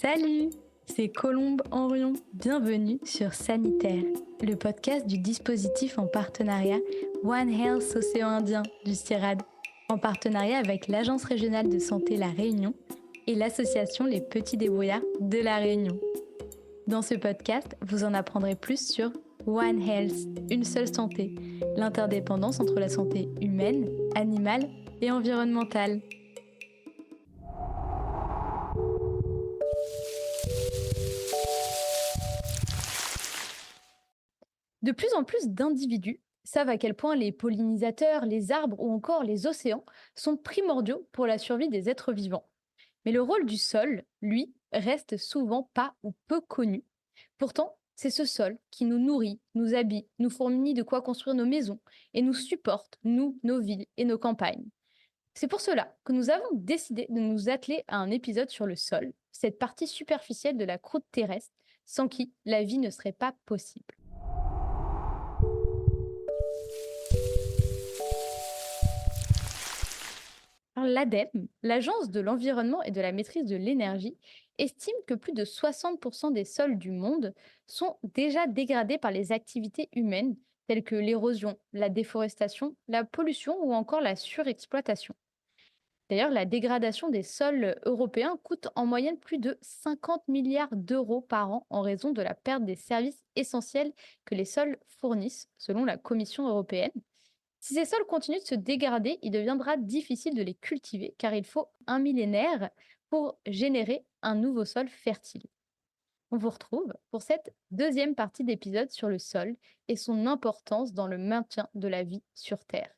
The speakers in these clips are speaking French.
Salut, c'est Colombe Henrion. Bienvenue sur Sanitaire, le podcast du dispositif en partenariat One Health Océan Indien du CIRAD, en partenariat avec l'Agence régionale de santé La Réunion et l'association Les Petits Débrouillards de La Réunion. Dans ce podcast, vous en apprendrez plus sur One Health, une seule santé, l'interdépendance entre la santé humaine, animale et environnementale. De plus en plus d'individus savent à quel point les pollinisateurs, les arbres ou encore les océans sont primordiaux pour la survie des êtres vivants. Mais le rôle du sol, lui, reste souvent pas ou peu connu. Pourtant, c'est ce sol qui nous nourrit, nous habille, nous fournit de quoi construire nos maisons et nous supporte, nous, nos villes et nos campagnes. C'est pour cela que nous avons décidé de nous atteler à un épisode sur le sol, cette partie superficielle de la croûte terrestre, sans qui la vie ne serait pas possible. L'ADEME, l'Agence de l'environnement et de la maîtrise de l'énergie, estime que plus de 60% des sols du monde sont déjà dégradés par les activités humaines telles que l'érosion, la déforestation, la pollution ou encore la surexploitation. D'ailleurs, la dégradation des sols européens coûte en moyenne plus de 50 milliards d'euros par an en raison de la perte des services essentiels que les sols fournissent, selon la Commission européenne. Si ces sols continuent de se dégrader, il deviendra difficile de les cultiver car il faut un millénaire pour générer un nouveau sol fertile. On vous retrouve pour cette deuxième partie d'épisode sur le sol et son importance dans le maintien de la vie sur Terre.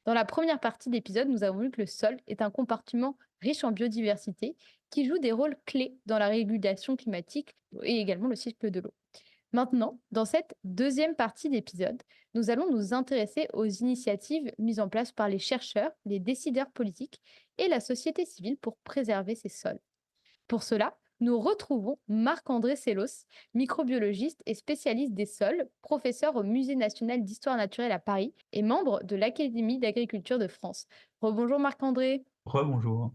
Dans la première partie d'épisode, nous avons vu que le sol est un compartiment riche en biodiversité qui joue des rôles clés dans la régulation climatique et également le cycle de l'eau. Maintenant, dans cette deuxième partie d'épisode, nous allons nous intéresser aux initiatives mises en place par les chercheurs, les décideurs politiques et la société civile pour préserver ces sols. Pour cela, nous retrouvons Marc-André Sellos, microbiologiste et spécialiste des sols, professeur au Musée national d'histoire naturelle à Paris et membre de l'Académie d'agriculture de France. Rebonjour Marc-André. Rebonjour.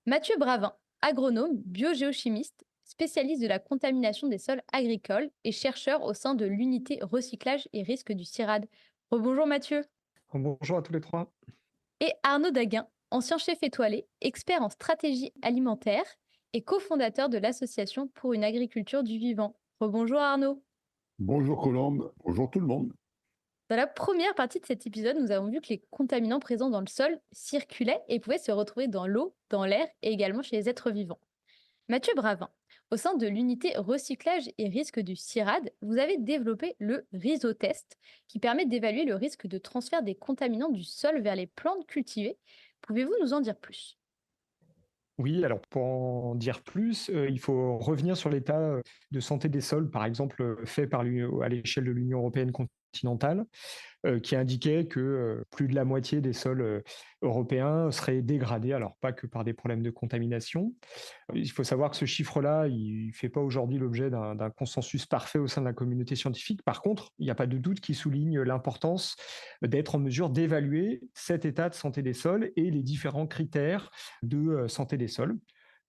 Mathieu Bravin, agronome, biogéochimiste, spécialiste de la contamination des sols agricoles et chercheur au sein de l'unité recyclage et risque du CIRAD. Rebonjour Mathieu. Bonjour à tous les trois. Et Arnaud Daguin, ancien chef étoilé, expert en stratégie alimentaire et cofondateur de l'association pour une agriculture du vivant. Rebonjour Arnaud. Bonjour Colombe, bonjour tout le monde. Dans la première partie de cet épisode, nous avons vu que les contaminants présents dans le sol circulaient et pouvaient se retrouver dans l'eau, dans l'air et également chez les êtres vivants. Mathieu Bravin, au sein de l'unité recyclage et risque du CIRAD, vous avez développé le rhizotest qui permet d'évaluer le risque de transfert des contaminants du sol vers les plantes cultivées. Pouvez-vous nous en dire plus ? Oui, alors pour en dire plus, il faut revenir sur l'état de santé des sols, par exemple, fait à l'échelle de l'Union européenne continentale, qui indiquait que plus de la moitié des sols européens seraient dégradés, alors pas que par des problèmes de contamination. Il faut savoir que ce chiffre-là, il ne fait pas aujourd'hui l'objet d'un consensus parfait au sein de la communauté scientifique. Par contre, il n'y a pas de doute qui souligne l'importance d'être en mesure d'évaluer cet état de santé des sols et les différents critères de santé des sols.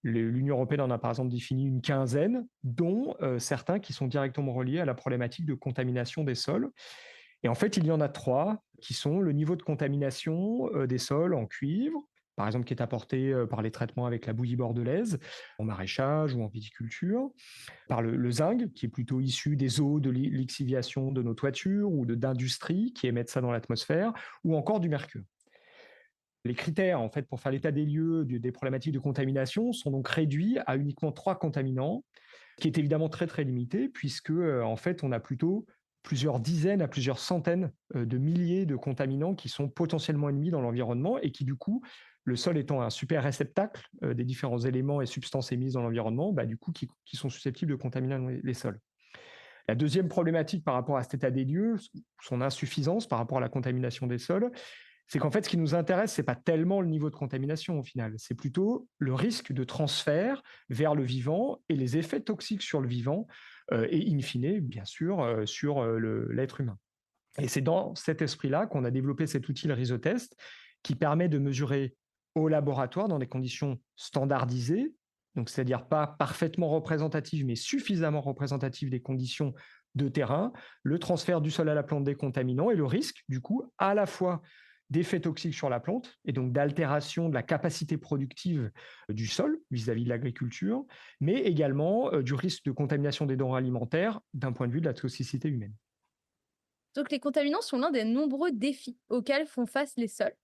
L'Union européenne en a par exemple défini une quinzaine, dont certains qui sont directement reliés à la problématique de contamination des sols. Et en fait, il y en a trois qui sont le niveau de contamination des sols en cuivre, par exemple qui est apporté par les traitements avec la bouillie bordelaise, en maraîchage ou en viticulture, par le zinc, qui est plutôt issu des eaux de lixiviation de nos toitures ou d'industries qui émettent ça dans l'atmosphère, ou encore du mercure. Les critères, en fait, pour faire l'état des lieux des problématiques de contamination sont donc réduits à uniquement 3 contaminants, ce qui est évidemment très très limité, puisque en fait, on a plutôt plusieurs dizaines à plusieurs centaines de milliers de contaminants qui sont potentiellement émis dans l'environnement et qui, du coup, le sol étant un super réceptacle des différents éléments et substances émises dans l'environnement, du coup, qui sont susceptibles de contaminer les sols. La deuxième problématique par rapport à cet état des lieux, son insuffisance par rapport à la contamination des sols, c'est qu'en fait, ce qui nous intéresse, c'est pas tellement le niveau de contamination au final, c'est plutôt le risque de transfert vers le vivant et les effets toxiques sur le vivant et in fine, bien sûr, sur l'être humain. Et c'est dans cet esprit-là qu'on a développé cet outil, le rhizotest, qui permet de mesurer au laboratoire, dans des conditions standardisées, donc c'est-à-dire pas parfaitement représentative, mais suffisamment représentative des conditions de terrain, le transfert du sol à la plante des contaminants et le risque, du coup, à la fois d'effets toxiques sur la plante et donc d'altération de la capacité productive du sol vis-à-vis de l'agriculture, mais également du risque de contamination des denrées alimentaires d'un point de vue de la toxicité humaine. Donc les contaminants sont l'un des nombreux défis auxquels font face les sols.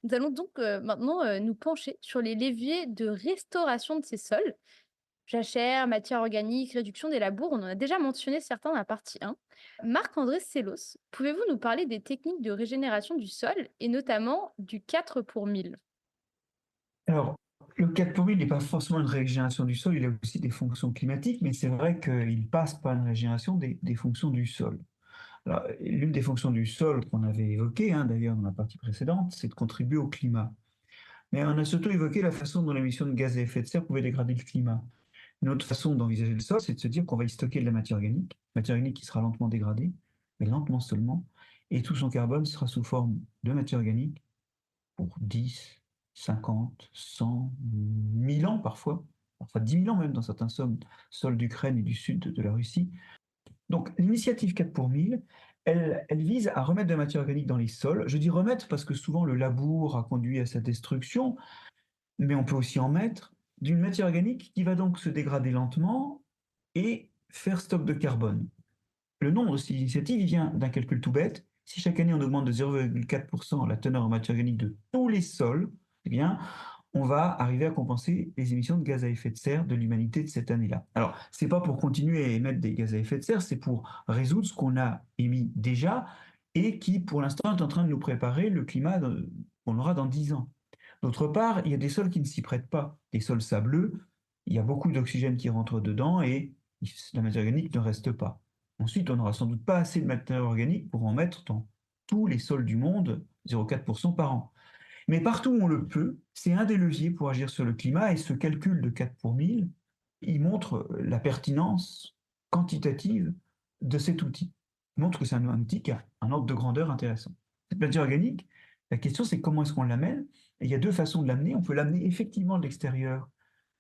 Nous allons donc maintenant nous pencher sur les leviers de restauration de ces sols. Jachère, matière organique, réduction des labours, on en a déjà mentionné certains dans la partie 1. Marc-André Sellos, pouvez-vous nous parler des techniques de régénération du sol et notamment du 4 pour 1000? Alors, le 4 pour 1000 n'est pas forcément une régénération du sol, il a aussi des fonctions climatiques, mais c'est vrai qu'il passe par une régénération des fonctions du sol. Alors, l'une des fonctions du sol qu'on avait évoquées, d'ailleurs dans la partie précédente, c'est de contribuer au climat. Mais on a surtout évoqué la façon dont l'émission de gaz à effet de serre pouvait dégrader le climat. Une autre façon d'envisager le sol, c'est de se dire qu'on va y stocker de la matière organique qui sera lentement dégradée, mais lentement seulement, et tout son carbone sera sous forme de matière organique pour 10, 50, 100, 1000 ans parfois 10 000 ans même dans certains sols d'Ukraine et du sud de la Russie. Donc l'initiative 4 pour 1000, elle vise à remettre de la matière organique dans les sols. Je dis remettre parce que souvent le labour a conduit à sa destruction, mais on peut aussi en mettre d'une matière organique qui va donc se dégrader lentement et faire stock de carbone. Le nombre de ces initiatives, il vient d'un calcul tout bête. Si chaque année on augmente de 0,4% la teneur en matière organique de tous les sols, eh bien, on va arriver à compenser les émissions de gaz à effet de serre de l'humanité de cette année-là. Alors, c'est pas pour continuer à émettre des gaz à effet de serre, c'est pour résoudre ce qu'on a émis déjà et qui, pour l'instant, est en train de nous préparer le climat qu'on aura dans 10 ans. D'autre part, il y a des sols qui ne s'y prêtent pas. Des sols sableux, il y a beaucoup d'oxygène qui rentre dedans et la matière organique ne reste pas. Ensuite, on n'aura sans doute pas assez de matière organique pour en mettre dans tous les sols du monde, 0,4% par an. Mais partout où on le peut, c'est un des leviers pour agir sur le climat et ce calcul de 4 pour 1000, il montre la pertinence quantitative de cet outil. Il montre que c'est un outil qui a un ordre de grandeur intéressant. Cette matière organique, la question c'est comment est-ce qu'on l'amène. Et il y a deux façons de l'amener. On peut l'amener effectivement de l'extérieur,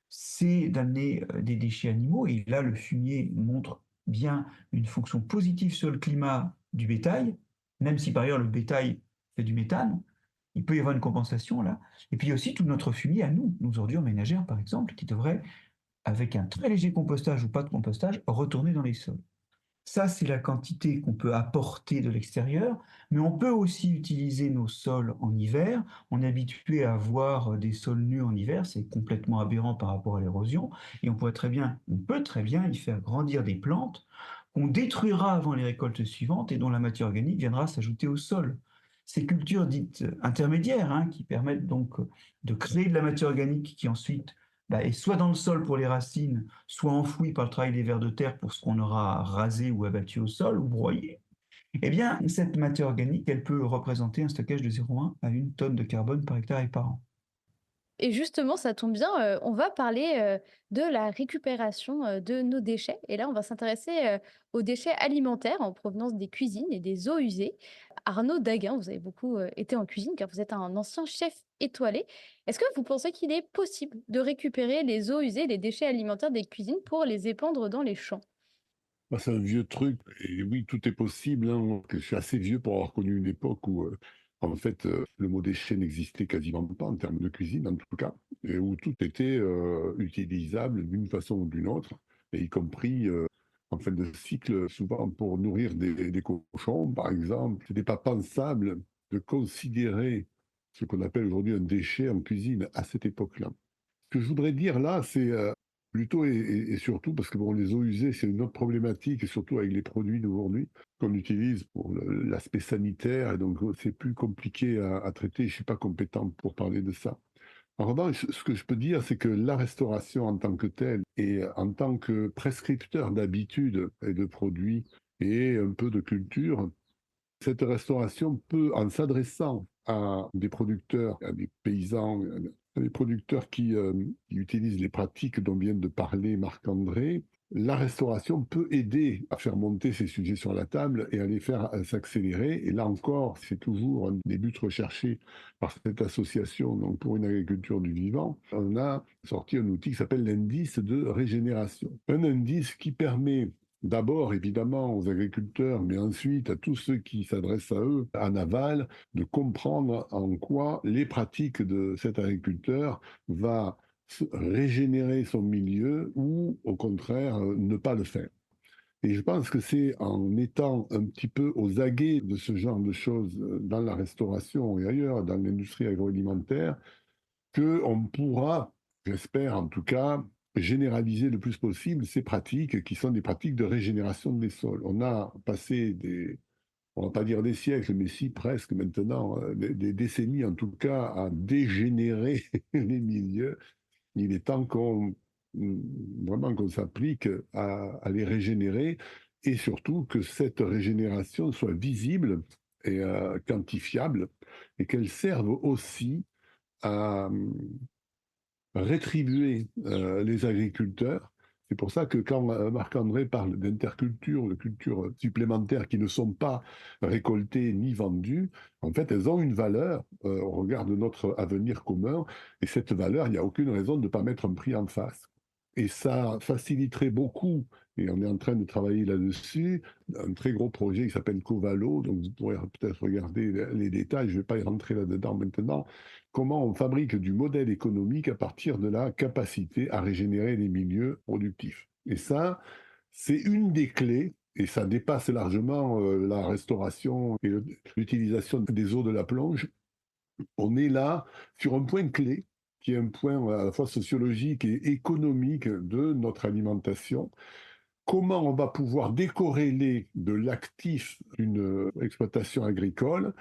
c'est d'amener des déchets animaux. Et là, le fumier montre bien une fonction positive sur le climat du bétail, même si par ailleurs le bétail fait du méthane. Il peut y avoir une compensation là. Et puis aussi tout notre fumier à nous, nos ordures ménagères par exemple, qui devraient, avec un très léger compostage ou pas de compostage, retourner dans les sols. Ça, c'est la quantité qu'on peut apporter de l'extérieur, mais on peut aussi utiliser nos sols en hiver. On est habitué à avoir des sols nus en hiver, c'est complètement aberrant par rapport à l'érosion, et on peut très bien y faire grandir des plantes qu'on détruira avant les récoltes suivantes et dont la matière organique viendra s'ajouter au sol. Ces cultures dites intermédiaires, qui permettent donc de créer de la matière organique qui ensuite est soit dans le sol pour les racines, soit enfouie par le travail des vers de terre pour ce qu'on aura rasé ou abattu au sol ou broyé, eh bien, cette matière organique, elle peut représenter un stockage de 0,1 à 1 tonne de carbone par hectare et par an. Et justement, ça tombe bien, on va parler, de la récupération, de nos déchets et là, on va s'intéresser, aux déchets alimentaires en provenance des cuisines et des eaux usées. Arnaud Daguin, vous avez beaucoup, été en cuisine car vous êtes un ancien chef étoilé. Est-ce que vous pensez qu'il est possible de récupérer les eaux usées, les déchets alimentaires des cuisines pour les épandre dans les champs? Bah, c'est un vieux truc, et oui, tout est possible, hein. Je suis assez vieux pour avoir connu une époque où, en fait, le mot déchet n'existait quasiment pas en termes de cuisine, en tout cas, et où tout était utilisable d'une façon ou d'une autre, et y compris en fin de cycle, souvent pour nourrir des cochons, par exemple. Ce n'était pas pensable de considérer ce qu'on appelle aujourd'hui un déchet en cuisine à cette époque-là. Ce que je voudrais dire là, c'est plutôt et surtout parce que bon, les eaux usées, c'est une autre problématique, et surtout avec les produits d'aujourd'hui qu'on utilise pour l'aspect sanitaire, et donc c'est plus compliqué à traiter. Je ne suis pas compétent pour parler de ça. En revanche, ce que je peux dire, c'est que la restauration en tant que telle et en tant que prescripteur d'habitudes et de produits et un peu de culture, cette restauration peut, en s'adressant à des producteurs, à des paysans, les producteurs qui utilisent les pratiques dont vient de parler Marc-André, la restauration peut aider à faire monter ces sujets sur la table et à les faire s'accélérer. Et là encore, c'est toujours un des buts recherchés par cette association donc pour une agriculture du vivant. On a sorti un outil qui s'appelle l'indice de régénération. Un indice qui permet d'abord, évidemment, aux agriculteurs, mais ensuite à tous ceux qui s'adressent à eux en aval, de comprendre en quoi les pratiques de cet agriculteur va régénérer son milieu ou, au contraire, ne pas le faire. Et je pense que c'est en étant un petit peu aux aguets de ce genre de choses dans la restauration et ailleurs, dans l'industrie agroalimentaire, qu'on pourra, j'espère en tout cas, généraliser le plus possible ces pratiques qui sont des pratiques de régénération des sols. On a passé on va pas dire des siècles, mais si presque maintenant, des décennies en tout cas, à dégénérer les milieux. Il est temps vraiment qu'on s'applique à les régénérer et surtout que cette régénération soit visible et quantifiable et qu'elle serve aussi à rétribuer les agriculteurs. C'est pour ça que quand Marc-André parle d'interculture, de cultures supplémentaires qui ne sont pas récoltées ni vendues, en fait, elles ont une valeur au regard de notre avenir commun. Et cette valeur, il n'y a aucune raison de ne pas mettre un prix en face. Et ça faciliterait beaucoup, et on est en train de travailler là-dessus, un très gros projet qui s'appelle Covalo, donc vous pourrez peut-être regarder les détails, je ne vais pas y rentrer là-dedans maintenant, comment on fabrique du modèle économique à partir de la capacité à régénérer les milieux productifs. Et ça, c'est une des clés, et ça dépasse largement la restauration et l'utilisation des eaux de la plonge. On est là sur un point clé, qui est un point à la fois sociologique et économique de notre alimentation. Comment on va pouvoir décorréler de l'actif d'une exploitation agricole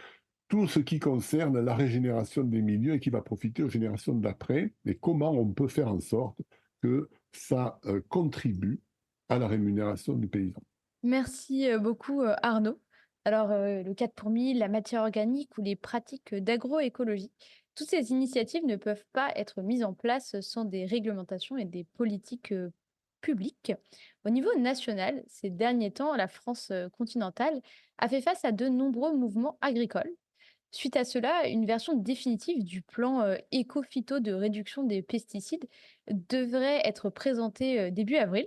tout ce qui concerne la régénération des milieux et qui va profiter aux générations d'après, et comment on peut faire en sorte que ça contribue à la rémunération du paysan. Merci beaucoup Arnaud. Alors le 4 pour 1000, la matière organique ou les pratiques d'agroécologie, toutes ces initiatives ne peuvent pas être mises en place sans des réglementations et des politiques publiques. Au niveau national, ces derniers temps, la France continentale a fait face à de nombreux mouvements agricoles. Suite à cela, une version définitive du plan éco-phyto de réduction des pesticides devrait être présentée début avril.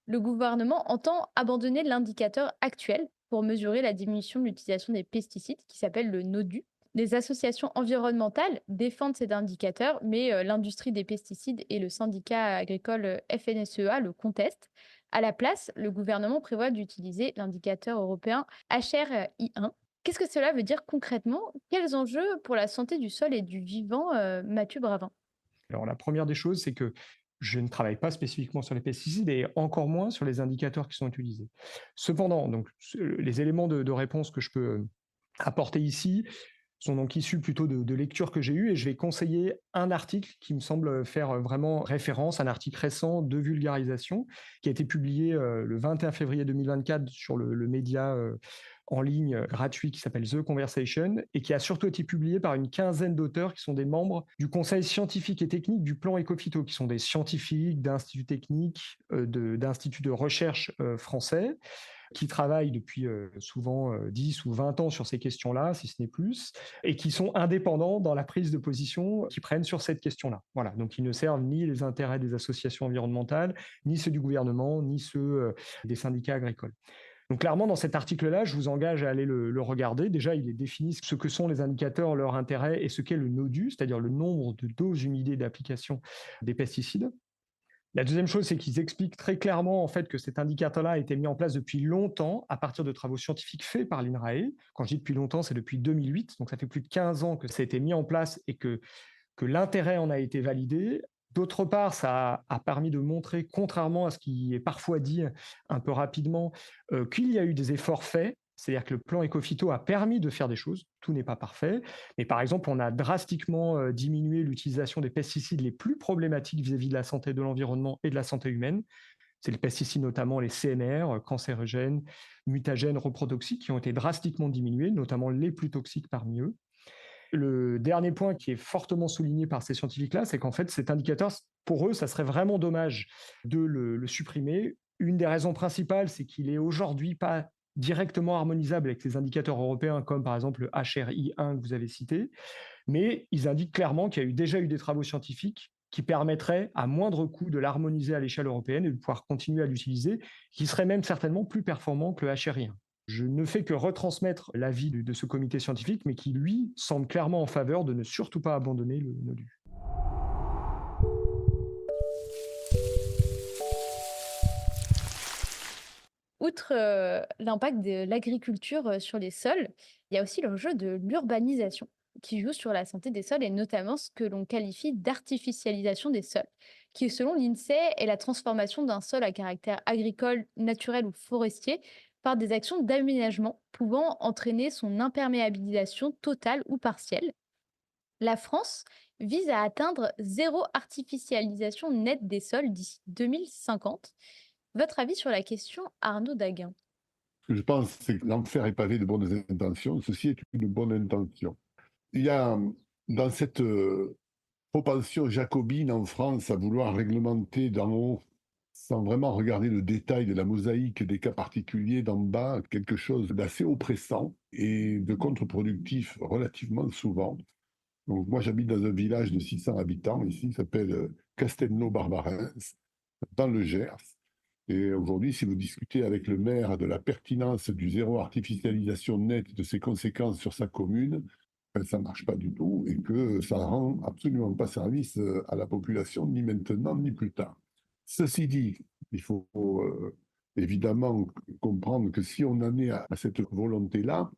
Le gouvernement entend abandonner l'indicateur actuel pour mesurer la diminution de l'utilisation des pesticides, qui s'appelle le NODU. Les associations environnementales défendent cet indicateur, mais l'industrie des pesticides et le syndicat agricole FNSEA le contestent. À la place, le gouvernement prévoit d'utiliser l'indicateur européen HRI1. Qu'est-ce que cela veut dire concrètement? Quels enjeux pour la santé du sol et du vivant, Mathieu Bravin? Alors, la première des choses, c'est que je ne travaille pas spécifiquement sur les pesticides et encore moins sur les indicateurs qui sont utilisés. Cependant, donc, les éléments de réponse que je peux apporter ici sont donc issus plutôt de lectures que j'ai eues et je vais conseiller un article qui me semble faire vraiment référence, un article récent de vulgarisation qui a été publié le 21 février 2024 sur le média en ligne gratuit qui s'appelle The Conversation et qui a surtout été publié par une quinzaine d'auteurs qui sont des membres du conseil scientifique et technique du plan Éco-Phyto, qui sont des scientifiques d'instituts techniques, d'instituts de recherche français, qui travaillent depuis souvent 10 ou 20 ans sur ces questions-là, si ce n'est plus, et qui sont indépendants dans la prise de position qu'ils prennent sur cette question-là. Voilà, donc ils ne servent ni les intérêts des associations environnementales, ni ceux du gouvernement, ni ceux des syndicats agricoles. Donc clairement, dans cet article-là, je vous engage à aller le regarder. Déjà, il est défini ce que sont les indicateurs, leur intérêt et ce qu'est le NODU, c'est-à-dire le nombre de doses humidées d'application des pesticides. La deuxième chose, c'est qu'ils expliquent très clairement en fait que cet indicateur-là a été mis en place depuis longtemps à partir de travaux scientifiques faits par l'INRAE. Quand je dis depuis longtemps, c'est depuis 2008, donc ça fait plus de 15 ans que ça a été mis en place et que l'intérêt en a été validé. D'autre part, ça a permis de montrer, contrairement à ce qui est parfois dit un peu rapidement, qu'il y a eu des efforts faits. C'est-à-dire que le plan Éco-Phyto a permis de faire des choses. Tout n'est pas parfait. Mais par exemple, on a drastiquement diminué l'utilisation des pesticides les plus problématiques vis-à-vis de la santé de l'environnement et de la santé humaine. C'est les pesticides notamment les CMR, cancérogènes, mutagènes, reprotoxiques, qui ont été drastiquement diminués, notamment les plus toxiques parmi eux. Le dernier point qui est fortement souligné par ces scientifiques-là, c'est qu'en fait, cet indicateur, pour eux, ça serait vraiment dommage de le supprimer. Une des raisons principales, c'est qu'il est aujourd'hui pas directement harmonisable avec les indicateurs européens, comme par exemple le HRI1 que vous avez cité, mais ils indiquent clairement qu'il y a déjà eu des travaux scientifiques qui permettraient à moindre coût de l'harmoniser à l'échelle européenne et de pouvoir continuer à l'utiliser, qui serait même certainement plus performant que le HRI1. Je ne fais que retransmettre l'avis de ce comité scientifique, mais qui, lui, semble clairement en faveur de ne surtout pas abandonner le NODU. Outre l'impact de l'agriculture sur les sols, il y a aussi l'enjeu de l'urbanisation qui joue sur la santé des sols et notamment ce que l'on qualifie d'artificialisation des sols, qui selon l'INSEE est la transformation d'un sol à caractère agricole, naturel ou forestier par des actions d'aménagement pouvant entraîner son imperméabilisation totale ou partielle. La France vise à atteindre zéro artificialisation nette des sols d'ici 2050. Votre avis sur la question, Arnaud Daguin? Ce que je pense, c'est que l'enfer est pavé de bonnes intentions. Ceci est une bonne intention. Il y a dans cette propension jacobine en France à vouloir réglementer d'en haut, sans vraiment regarder le détail de la mosaïque des cas particuliers d'en bas, quelque chose d'assez oppressant et de contre-productif relativement souvent. Donc moi j'habite dans un village de 600 habitants ici, qui s'appelle Castelnau-Barbarins, dans le Gers. Et aujourd'hui, si vous discutez avec le maire de la pertinence du zéro artificialisation nette, de ses conséquences sur sa commune, ben, ça ne marche pas du tout et que ça rend absolument pas service à la population, ni maintenant, ni plus tard. Ceci dit, il faut évidemment comprendre que si on en est à cette volonté-là,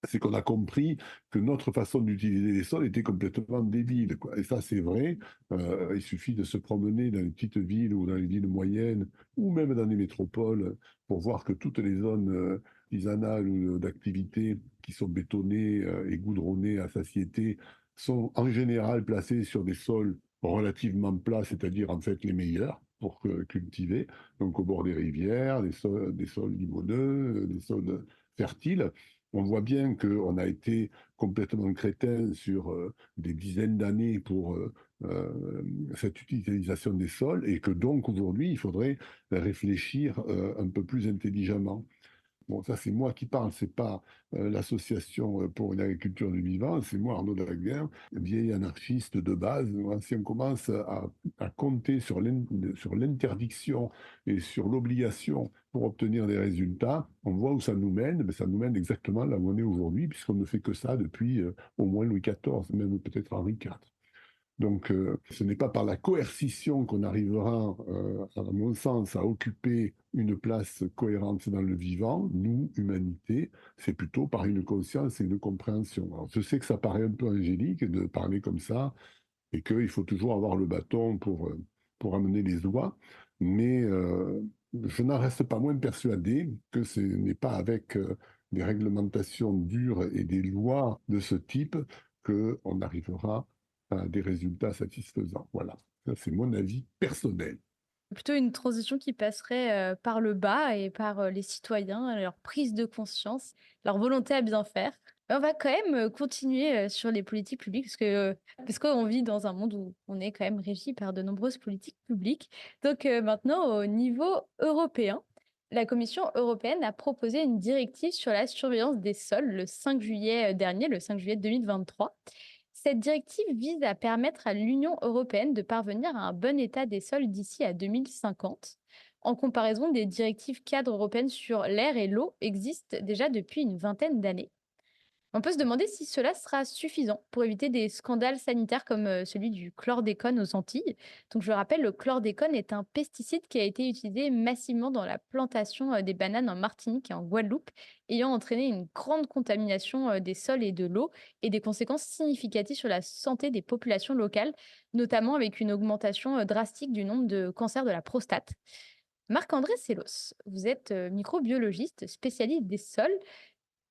c'est qu'on a compris que notre façon d'utiliser les sols était complètement débile, quoi. Et ça, c'est vrai. Il suffit de se promener dans les petites villes ou dans les villes moyennes, ou même dans les métropoles, pour voir que toutes les zones artisanales ou d'activité qui sont bétonnées et goudronnées à satiété sont en général placées sur des sols relativement plats, c'est-à-dire en fait les meilleurs pour cultiver, donc au bord des rivières, des sols limoneux, des sols fertiles. On voit bien qu'on a été complètement crétin sur des dizaines d'années pour cette utilisation des sols et que donc aujourd'hui, il faudrait réfléchir un peu plus intelligemment. Bon, ça c'est moi qui parle, c'est pas l'association pour une agriculture du vivant, c'est moi Arnaud Daguerre, vieil anarchiste de base. Si on commence à compter sur l'interdiction et sur l'obligation pour obtenir des résultats, on voit où ça nous mène. Mais ça nous mène exactement là où on est aujourd'hui, puisqu'on ne fait que ça depuis au moins Louis XIV, même peut-être Henri IV. Donc, ce n'est pas par la coercition qu'on arrivera, à mon sens, à occuper une place cohérente dans le vivant, nous, humanité, c'est plutôt par une conscience et une compréhension. Alors, je sais que ça paraît un peu angélique de parler comme ça, et qu'il faut toujours avoir le bâton pour amener les oies, mais je n'en reste pas moins persuadé que ce n'est pas avec des réglementations dures et des lois de ce type qu'on arrivera à des résultats satisfaisants. Voilà, ça c'est mon avis personnel. Plutôt une transition qui passerait par le bas et par les citoyens, leur prise de conscience, leur volonté à bien faire. On va quand même continuer sur les politiques publiques parce qu'on vit dans un monde où on est quand même régi par de nombreuses politiques publiques. Donc maintenant, au niveau européen, la Commission européenne a proposé une directive sur la surveillance des sols le 5 juillet dernier, le 5 juillet 2023. Cette directive vise à permettre à l'Union européenne de parvenir à un bon état des sols d'ici à 2050. En comparaison, des directives cadres européennes sur l'air et l'eau existent déjà depuis une vingtaine d'années. On peut se demander si cela sera suffisant pour éviter des scandales sanitaires comme celui du chlordécone aux Antilles. Donc je rappelle, le chlordécone est un pesticide qui a été utilisé massivement dans la plantation des bananes en Martinique et en Guadeloupe, ayant entraîné une grande contamination des sols et de l'eau et des conséquences significatives sur la santé des populations locales, notamment avec une augmentation drastique du nombre de cancers de la prostate. Marc-André Sellos, vous êtes microbiologiste, spécialiste des sols.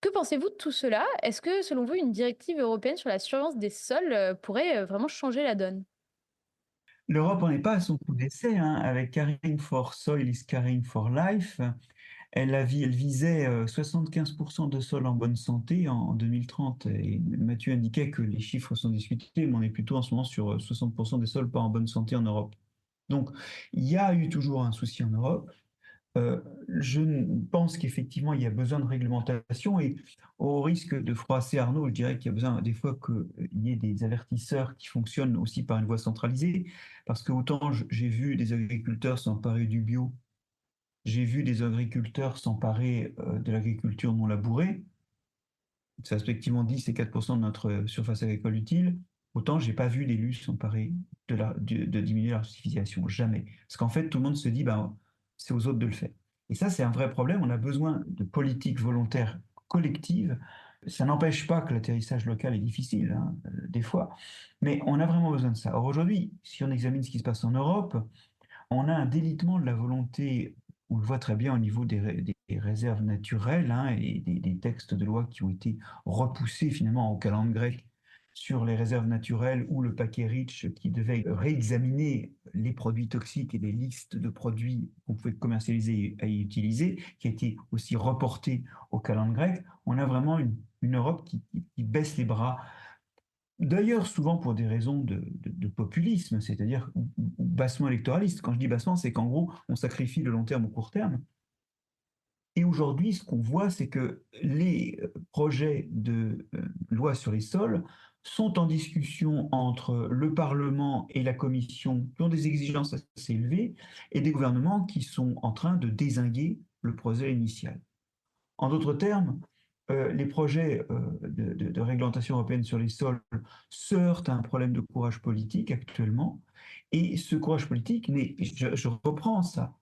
Que pensez-vous de tout cela? Est-ce que, selon vous, une directive européenne sur la surveillance des sols pourrait vraiment changer la donne? L'Europe n'en est pas à son coup d'essai, hein, avec Caring for Soil is Caring for Life. Elle visait 75% de sols en bonne santé en 2030. Et Mathieu indiquait que les chiffres sont discutés, mais on est plutôt en ce moment sur 60% des sols pas en bonne santé en Europe. Donc, il y a eu toujours un souci en Europe. Je pense qu'effectivement, il y a besoin de réglementation et au risque de froisser Arnaud, je dirais qu'il y a besoin des fois qu'il y ait des avertisseurs qui fonctionnent aussi par une voie centralisée, parce que autant j'ai vu des agriculteurs s'emparer du bio, j'ai vu des agriculteurs s'emparer de l'agriculture non labourée, c'est respectivement 10 et 4% de notre surface agricole utile, autant j'ai pas vu l'élu s'emparer de diminuer l'artificialisation, jamais. Parce qu'en fait, tout le monde se dit, ben, c'est aux autres de le faire. Et ça, c'est un vrai problème. On a besoin de politiques volontaires collectives. Ça n'empêche pas que l'atterrissage local est difficile, hein, des fois, mais on a vraiment besoin de ça. Or, aujourd'hui, si on examine ce qui se passe en Europe, on a un délitement de la volonté, on le voit très bien au niveau des réserves naturelles, hein, et des textes de loi qui ont été repoussés finalement aux calendes grecques sur les réserves naturelles ou le paquet REACH qui devait réexaminer les produits toxiques et les listes de produits qu'on pouvait commercialiser et utiliser, qui a été aussi reporté aux calendes grecques. On a vraiment une Europe qui baisse les bras. D'ailleurs, souvent pour des raisons de populisme, c'est-à-dire bassement électoraliste. Quand je dis bassement, c'est qu'en gros, on sacrifie le long terme au court terme. Et aujourd'hui, ce qu'on voit, c'est que les projets de loi sur les sols sont en discussion entre le Parlement et la Commission, qui ont des exigences assez élevées, et des gouvernements qui sont en train de dézinguer le projet initial. En d'autres termes, les projets de réglementation européenne sur les sols se heurtent à un problème de courage politique actuellement. Et ce courage politique, je reprends ça,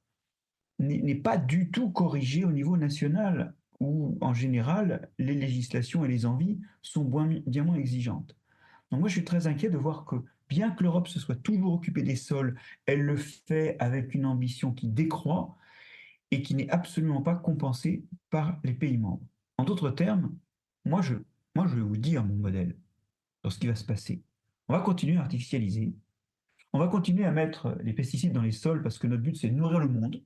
n'est pas du tout corrigé au niveau national, où en général, les législations et les envies sont bien moins exigeantes. Donc moi, je suis très inquiet de voir que bien que l'Europe se soit toujours occupée des sols, elle le fait avec une ambition qui décroît et qui n'est absolument pas compensé par les pays membres. En d'autres termes, moi je, moi je vais vous dire mon modèle sur ce qui va se passer. On va continuer à artificialiser, on va continuer à mettre les pesticides dans les sols parce que notre but c'est de nourrir le monde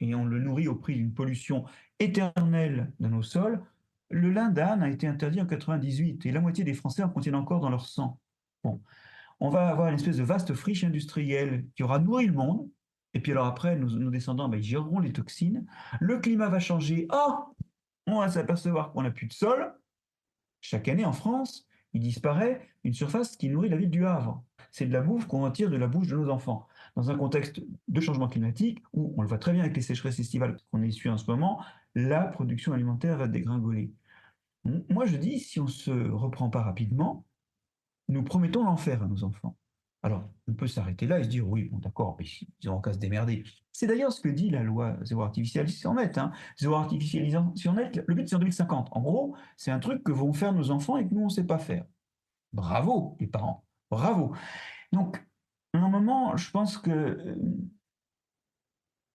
et on le nourrit au prix d'une pollution éternelle dans nos sols. Le lin d'âne a été interdit en 98 et la moitié des Français en contiennent encore dans leur sang. Bon, on va avoir une espèce de vaste friche industrielle qui aura nourri le monde. Et puis alors après, nos descendants, ben, ils géreront les toxines. Le climat va changer. Oh, on va s'apercevoir qu'on n'a plus de sol. Chaque année en France, il disparaît une surface qui nourrit la ville du Havre. C'est de la bouffe qu'on retire de la bouche de nos enfants. Dans un contexte de changement climatique, où on le voit très bien avec les sécheresses estivales qu'on essuie en ce moment, la production alimentaire va dégringoler. Moi, je dis, si on ne se reprend pas rapidement, nous promettons l'enfer à nos enfants. Alors, on peut s'arrêter là et se dire, oui, bon, d'accord, mais ils auront qu'à se démerder. C'est d'ailleurs ce que dit la loi zéro artificialisation nette. Hein. Zéro artificialisation nette, le but c'est en 2050. En gros, c'est un truc que vont faire nos enfants et que nous, on ne sait pas faire. Bravo, les parents, bravo. Donc, à un moment, je pense que,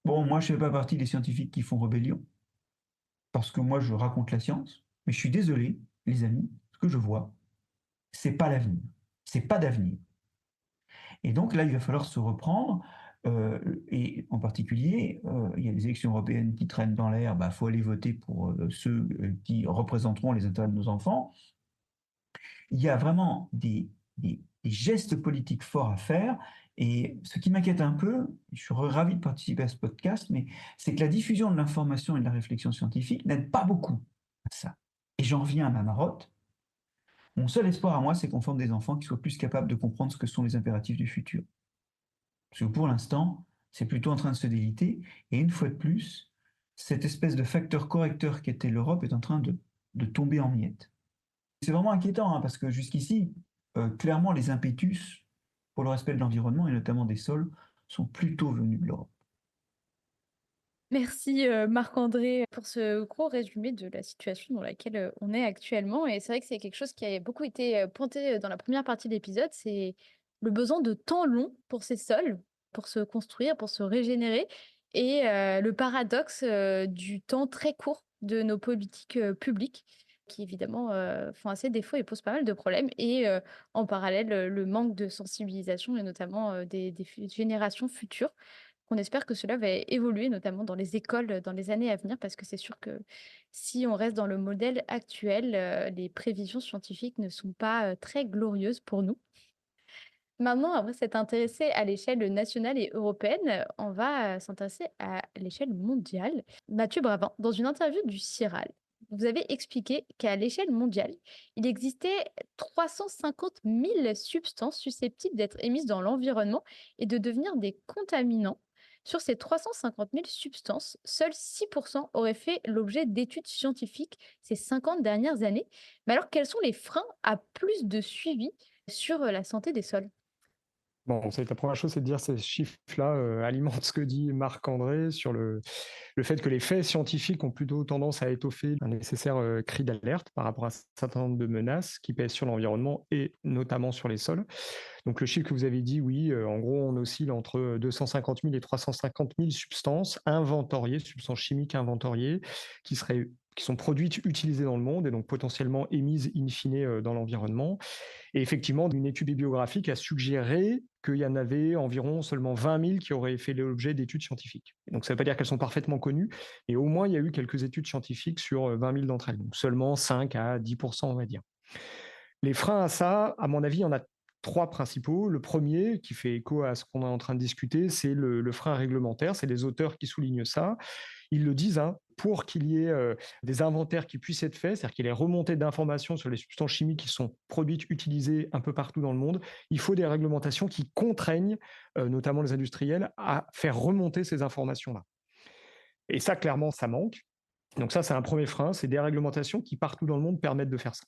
bon, moi, je ne fais pas partie des scientifiques qui font rébellion, parce que moi, je raconte la science, mais je suis désolé, les amis, ce que je vois, c'est pas l'avenir. C'est pas d'avenir. Et donc là, il va falloir se reprendre. Et en particulier, il y a des élections européennes qui traînent dans l'air. Il faut aller voter pour ceux qui représenteront les intérêts de nos enfants. Il y a vraiment des gestes politiques forts à faire. Et ce qui m'inquiète un peu, je suis ravi de participer à ce podcast, mais c'est que la diffusion de l'information et de la réflexion scientifique n'aide pas beaucoup à ça. Et j'en reviens à ma marotte. Mon seul espoir à moi, c'est qu'on forme des enfants qui soient plus capables de comprendre ce que sont les impératifs du futur. Parce que pour l'instant, c'est plutôt en train de se déliter. Et une fois de plus, cette espèce de facteur correcteur qui était l'Europe est en train de tomber en miettes. C'est vraiment inquiétant, hein, parce que jusqu'ici, clairement, les impétus pour le respect de l'environnement et notamment des sols sont plutôt venus de l'Europe. Merci Marc-André pour ce gros résumé de la situation dans laquelle on est actuellement. Et c'est vrai que c'est quelque chose qui a beaucoup été pointé dans la première partie de l'épisode, c'est le besoin de temps long pour ces sols, pour se construire, pour se régénérer, et le paradoxe du temps très court de nos politiques publiques, qui évidemment font assez défaut et posent pas mal de problèmes. Et en parallèle, le manque de sensibilisation, et notamment des générations futures. qu'on espère que cela va évoluer, notamment dans les écoles, dans les années à venir, parce que c'est sûr que si on reste dans le modèle actuel, les prévisions scientifiques ne sont pas très glorieuses pour nous. Maintenant, après s'être intéressé à l'échelle nationale et européenne, on va s'intéresser à l'échelle mondiale. Mathieu Bravin, dans une interview du CIRAL, vous avez expliqué qu'à l'échelle mondiale, il existait 350 000 substances susceptibles d'être émises dans l'environnement et de devenir des contaminants. Sur ces 350 000 substances, seuls 6% auraient fait l'objet d'études scientifiques ces 50 dernières années. Mais alors, quels sont les freins à plus de suivi sur la santé des sols? Bon, c'est la première chose, c'est de dire ces chiffres-là alimentent ce que dit Marc-André sur le fait que les faits scientifiques ont plutôt tendance à étoffer un nécessaire cri d'alerte par rapport à un certain nombre de menaces qui pèsent sur l'environnement et notamment sur les sols. Donc le chiffre que vous avez dit, oui, en gros, on oscille entre 250 000 et 350 000 substances inventoriées, substances chimiques inventoriées, qui sont produites, utilisées dans le monde et donc potentiellement émises in fine dans l'environnement. Et effectivement, une étude bibliographique a suggéré qu'il y en avait environ seulement 20 000 qui auraient fait l'objet d'études scientifiques. Donc ça ne veut pas dire qu'elles sont parfaitement connues, mais au moins il y a eu quelques études scientifiques sur 20 000 d'entre elles, donc seulement 5 à 10 on va dire. Les freins à ça, à mon avis, il y en a trois principaux. Le premier, qui fait écho à ce qu'on est en train de discuter, c'est le frein réglementaire. C'est les auteurs qui soulignent ça. Ils le disent, hein, pour qu'il y ait des inventaires qui puissent être faits, c'est-à-dire qu'il y ait remontées d'informations sur les substances chimiques qui sont produites, utilisées un peu partout dans le monde, il faut des réglementations qui contraignent notamment les industriels à faire remonter ces informations-là. Et ça, clairement, ça manque. Donc ça, c'est un premier frein, c'est des réglementations qui, partout dans le monde, permettent de faire ça.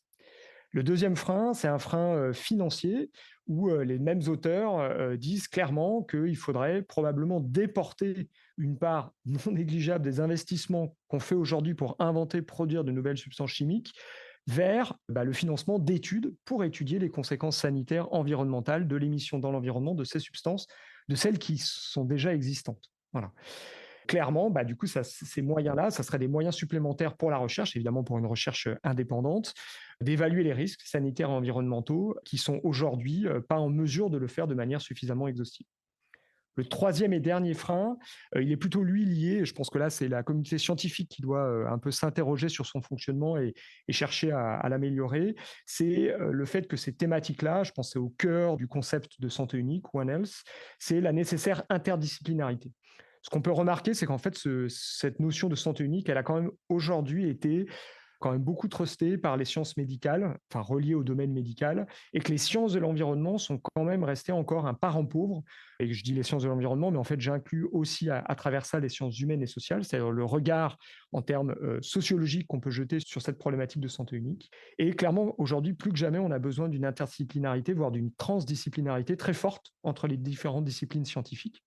Le deuxième frein, c'est un frein financier où les mêmes auteurs disent clairement qu'il faudrait probablement déporter une part non négligeable des investissements qu'on fait aujourd'hui pour inventer, produire de nouvelles substances chimiques vers le financement d'études pour étudier les conséquences sanitaires, environnementales de l'émission dans l'environnement de ces substances, de celles qui sont déjà existantes. Voilà. Clairement, du coup, ces moyens-là, ça seraient des moyens supplémentaires pour la recherche, évidemment pour une recherche indépendante, d'évaluer les risques sanitaires et environnementaux qui sont aujourd'hui pas en mesure de le faire de manière suffisamment exhaustive. Le troisième et dernier frein, il est plutôt lui lié, et je pense que là c'est la communauté scientifique qui doit un peu s'interroger sur son fonctionnement et chercher à l'améliorer, c'est le fait que ces thématiques-là, je pense que c'est au cœur du concept de santé unique, One Health, c'est la nécessaire interdisciplinarité. Ce qu'on peut remarquer, c'est qu'en fait, cette notion de santé unique, elle a quand même aujourd'hui été quand même beaucoup trustée par les sciences médicales, enfin reliées au domaine médical, et que les sciences de l'environnement sont quand même restées encore un parent pauvre. Et je dis les sciences de l'environnement, mais en fait, j'inclus aussi à travers ça les sciences humaines et sociales, c'est-à-dire le regard en termes sociologiques qu'on peut jeter sur cette problématique de santé unique. Et clairement, aujourd'hui, plus que jamais, on a besoin d'une interdisciplinarité, voire d'une transdisciplinarité très forte entre les différentes disciplines scientifiques.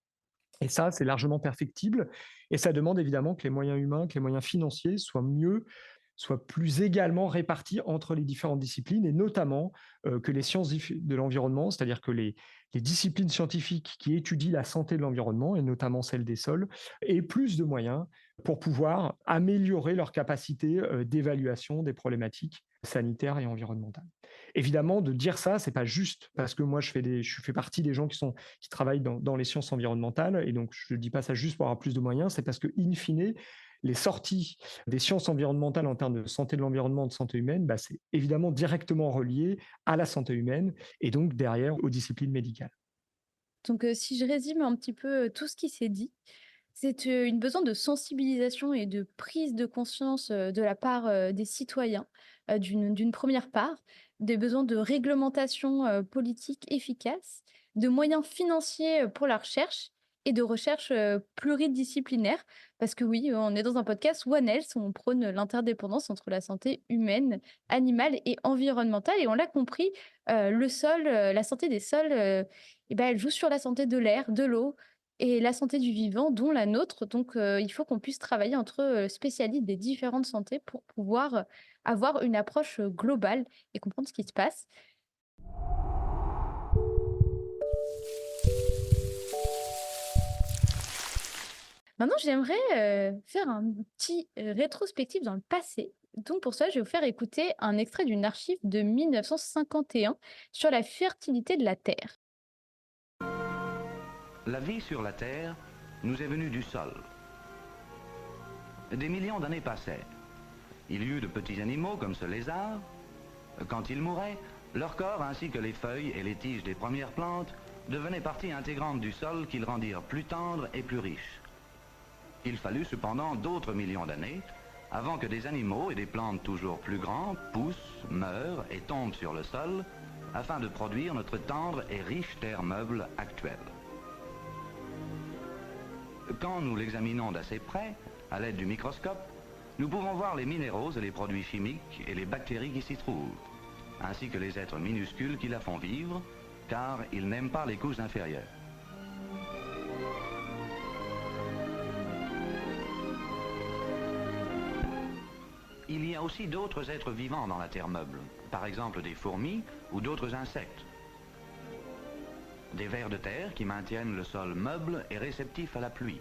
Et ça, c'est largement perfectible. Et ça demande évidemment que les moyens humains, que les moyens financiers soient plus également répartis entre les différentes disciplines, et notamment que les sciences de l'environnement, c'est-à-dire que les disciplines scientifiques qui étudient la santé de l'environnement, et notamment celle des sols, aient plus de moyens pour pouvoir améliorer leur capacité d'évaluation des problématiques sanitaires et environnementales. Évidemment, de dire ça, c'est pas juste parce que moi je fais partie des gens qui travaillent dans les sciences environnementales, et donc je ne dis pas ça juste pour avoir plus de moyens, c'est parce que in fine, les sorties des sciences environnementales en termes de santé de l'environnement, de santé humaine, c'est évidemment directement relié à la santé humaine et donc derrière aux disciplines médicales. Donc, si je résume un petit peu tout ce qui s'est dit, c'est une besoin de sensibilisation et de prise de conscience de la part des citoyens, d'une première part, des besoins de réglementation politique efficace, de moyens financiers pour la recherche et de recherche pluridisciplinaire. Parce que oui, on est dans un podcast One Health où on prône l'interdépendance entre la santé humaine, animale et environnementale. Et on l'a compris, le sol, la santé des sols, elle joue sur la santé de l'air, de l'eau et la santé du vivant, dont la nôtre. Donc, il faut qu'on puisse travailler entre spécialistes des différentes santé pour pouvoir avoir une approche globale et comprendre ce qui se passe. Maintenant, j'aimerais faire un petit rétrospectif dans le passé. Donc, pour ça, je vais vous faire écouter un extrait d'une archive de 1951 sur la fertilité de la Terre. La vie sur la Terre nous est venu du sol. Des millions d'années passèrent. Il y eut de petits animaux comme ce lézard. Quand ils mouraient, leur corps ainsi que les feuilles et les tiges des premières plantes devenaient partie intégrante du sol qu'ils rendirent plus tendre et plus riche. Il fallut cependant d'autres millions d'années avant que des animaux et des plantes toujours plus grands poussent, meurent et tombent sur le sol afin de produire notre tendre et riche terre meuble actuelle. Quand nous l'examinons d'assez près, à l'aide du microscope, nous pouvons voir les minéraux et les produits chimiques et les bactéries qui s'y trouvent, ainsi que les êtres minuscules qui la font vivre, car ils n'aiment pas les couches inférieures. Il y a aussi d'autres êtres vivants dans la terre meuble, par exemple des fourmis ou d'autres insectes. Des vers de terre qui maintiennent le sol meuble et réceptif à la pluie.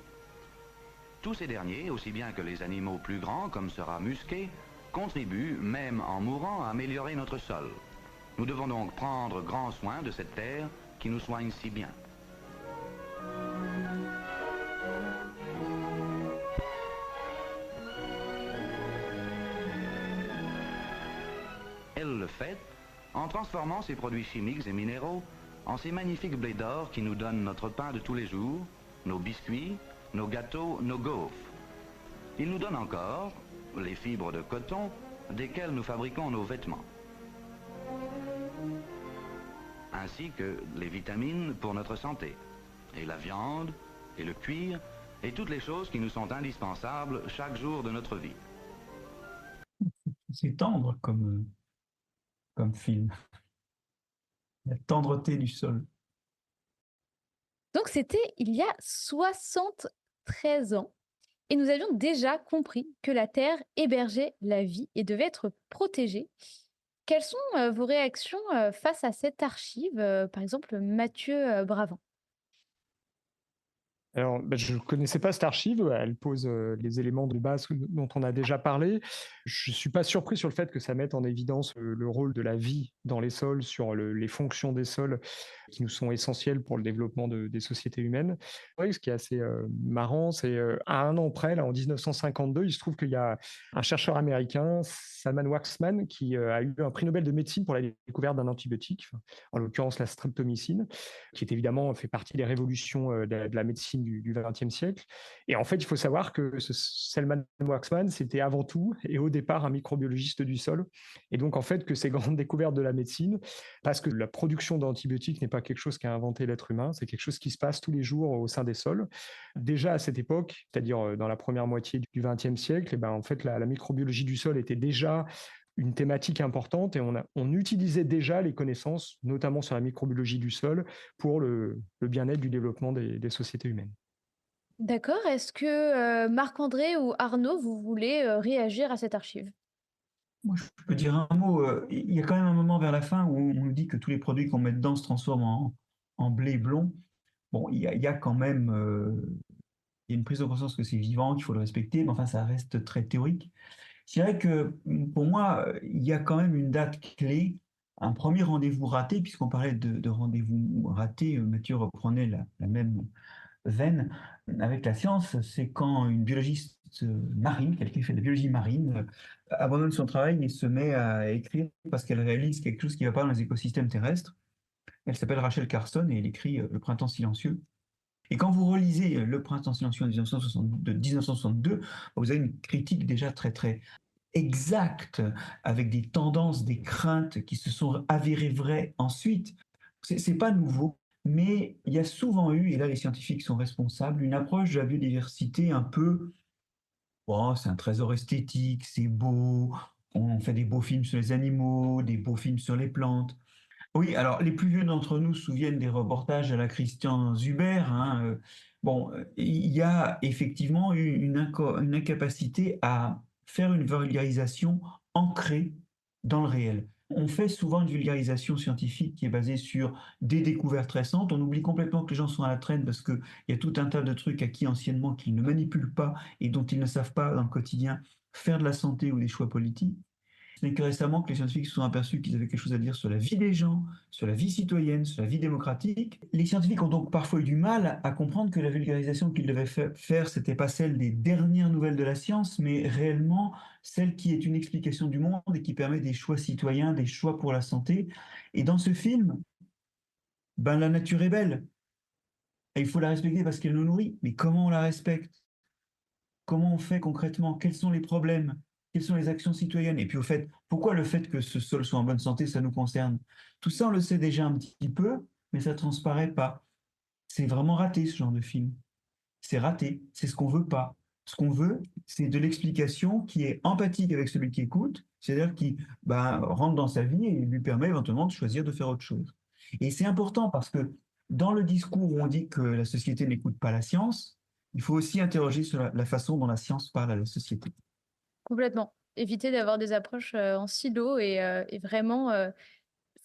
Tous ces derniers, aussi bien que les animaux plus grands comme ce rat musqué, contribuent, même en mourant, à améliorer notre sol. Nous devons donc prendre grand soin de cette terre qui nous soigne si bien. Elle le fait en transformant ces produits chimiques et minéraux en ces magnifiques blés d'or qui nous donnent notre pain de tous les jours, nos biscuits, nos gâteaux, nos gaufres. Il nous donne encore les fibres de coton desquelles nous fabriquons nos vêtements, ainsi que les vitamines pour notre santé, et la viande, et le cuir, et toutes les choses qui nous sont indispensables chaque jour de notre vie. C'est tendre comme film. La tendreté du sol. Donc c'était il y a 73 ans et nous avions déjà compris que la Terre hébergeait la vie et devait être protégée. Quelles sont vos réactions face à cette archive, par exemple Mathieu Bravin? Alors, je ne connaissais pas cette archive, elle pose les éléments de base dont on a déjà parlé. Je ne suis pas surpris sur le fait que ça mette en évidence le rôle de la vie dans les sols, sur les fonctions des sols qui nous sont essentielles pour le développement des sociétés humaines. Oui, ce qui est assez marrant, c'est à un an près, là, en 1952, il se trouve qu'il y a un chercheur américain, Salman Waxman, qui a eu un prix Nobel de médecine pour la découverte d'un antibiotique, en l'occurrence la streptomycine, qui est évidemment fait partie des révolutions de la médecine du XXe siècle. Et en fait, il faut savoir que Salman Waxman, c'était avant tout et au départ un microbiologiste du sol. Et donc, en fait, que ces grandes découvertes de la médecine, parce que la production d'antibiotiques n'est pas quelque chose qu'a inventé l'être humain, c'est quelque chose qui se passe tous les jours au sein des sols. Déjà à cette époque, c'est-à-dire dans la première moitié du XXe siècle, et ben, en fait, la microbiologie du sol était déjà une thématique importante et on utilisait déjà les connaissances, notamment sur la microbiologie du sol, pour le bien-être du développement des sociétés humaines. D'accord. Est-ce que Marc-André ou Arnaud, vous voulez réagir à cette archive? Moi, je peux dire un mot. Il y a quand même un moment vers la fin où on nous dit que tous les produits qu'on met dedans se transforment en blé blond. Bon, il y a quand même il y a une prise de conscience que c'est vivant, qu'il faut le respecter, mais enfin, ça reste très théorique. Je dirais que pour moi, il y a quand même une date clé, un premier rendez-vous raté, puisqu'on parlait de rendez-vous raté, Mathieu reprenait la même veine avec la science, c'est quand une biologiste marine, quelqu'un qui fait de la biologie marine, abandonne son travail et se met à écrire parce qu'elle réalise quelque chose qui ne va pas dans les écosystèmes terrestres. Elle s'appelle Rachel Carson et elle écrit Le Printemps silencieux. Et quand vous relisez Le Printemps silencieux de 1962, vous avez une critique déjà très très exacte, avec des tendances, des craintes qui se sont avérées vraies ensuite. C'est pas nouveau, mais il y a souvent eu, et là les scientifiques sont responsables, une approche de la biodiversité un peu, oh, c'est un trésor esthétique, c'est beau, on fait des beaux films sur les animaux, des beaux films sur les plantes. Oui, alors les plus vieux d'entre nous se souviennent des reportages à la Christian Zuber, hein, bon, il y a effectivement eu une incapacité à faire une vulgarisation ancrée dans le réel. On fait souvent une vulgarisation scientifique qui est basée sur des découvertes récentes. On oublie complètement que les gens sont à la traîne parce qu'il y a tout un tas de trucs acquis anciennement qu'ils ne manipulent pas et dont ils ne savent pas dans le quotidien faire de la santé ou des choix politiques. Ce n'est que récemment que les scientifiques se sont aperçus qu'ils avaient quelque chose à dire sur la vie des gens, sur la vie citoyenne, sur la vie démocratique. Les scientifiques ont donc parfois eu du mal à comprendre que la vulgarisation qu'ils devaient faire, c'était pas celle des dernières nouvelles de la science, mais réellement celle qui est une explication du monde et qui permet des choix citoyens, des choix pour la santé. Et dans ce film, ben, la nature est belle. Et il faut la respecter parce qu'elle nous nourrit. Mais comment on la respecte? Comment on fait concrètement? Quels sont les problèmes? Quelles sont les actions citoyennes? Et puis au fait, pourquoi le fait que ce sol soit en bonne santé, ça nous concerne? Tout ça, on le sait déjà un petit peu, mais ça ne transparaît pas. C'est vraiment raté ce genre de film. C'est raté. C'est ce qu'on veut pas. Ce qu'on veut, c'est de l'explication qui est empathique avec celui qui écoute, c'est-à-dire qui rentre dans sa vie et lui permet éventuellement de choisir de faire autre chose. Et c'est important parce que dans le discours où on dit que la société n'écoute pas la science, il faut aussi interroger sur la façon dont la science parle à la société. Complètement. Éviter d'avoir des approches en silo et vraiment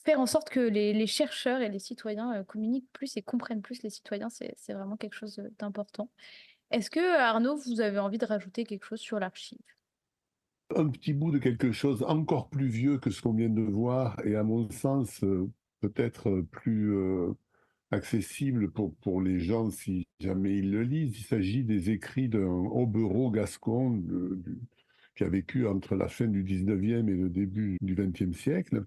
faire en sorte que les chercheurs et les citoyens communiquent plus et comprennent plus les citoyens, c'est vraiment quelque chose d'important. Est-ce que, Arnaud, vous avez envie de rajouter quelque chose sur l'archive? Un petit bout de quelque chose encore plus vieux que ce qu'on vient de voir et à mon sens peut-être plus accessible pour les gens si jamais ils le lisent. Il s'agit des écrits d'un hobereau gascon qui a vécu entre la fin du 19e et le début du 20e siècle.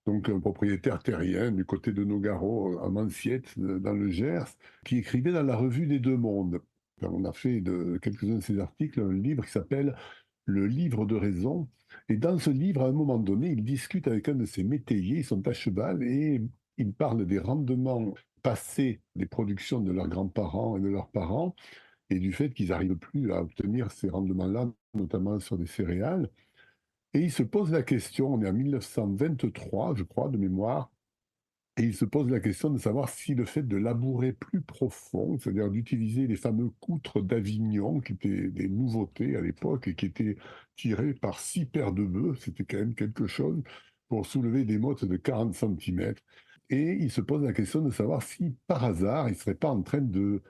Donc un propriétaire terrien du côté de Nogaro, à Manciette, dans le Gers, qui écrivait dans la revue des Deux Mondes. On a fait de quelques-uns de ses articles un livre qui s'appelle Le livre de raison. Et dans ce livre, à un moment donné, il discute avec un de ses métayers, ils sont à cheval, et il parle des rendements passés des productions de leurs grands-parents et de leurs parents, et du fait qu'ils n'arrivent plus à obtenir ces rendements-là, notamment sur des céréales. Et il se pose la question, on est en 1923, je crois, de mémoire, et il se pose la question de savoir si le fait de labourer plus profond, c'est-à-dire d'utiliser les fameux coutres d'Avignon, qui étaient des nouveautés à l'époque et qui étaient tirés par 6 paires de bœufs, c'était quand même quelque chose, pour soulever des mottes de 40 cm. Et il se pose la question de savoir si, par hasard, il ne serait pas en train de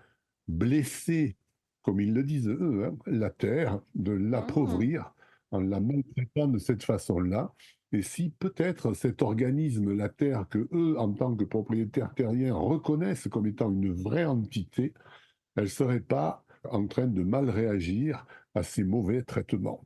blesser, comme ils le disent eux, hein, la terre, de l'appauvrir en la maltraitant de cette façon-là. Et si peut-être cet organisme, la terre, que eux, en tant que propriétaires terriens, reconnaissent comme étant une vraie entité, elle ne serait pas en train de mal réagir à ces mauvais traitements.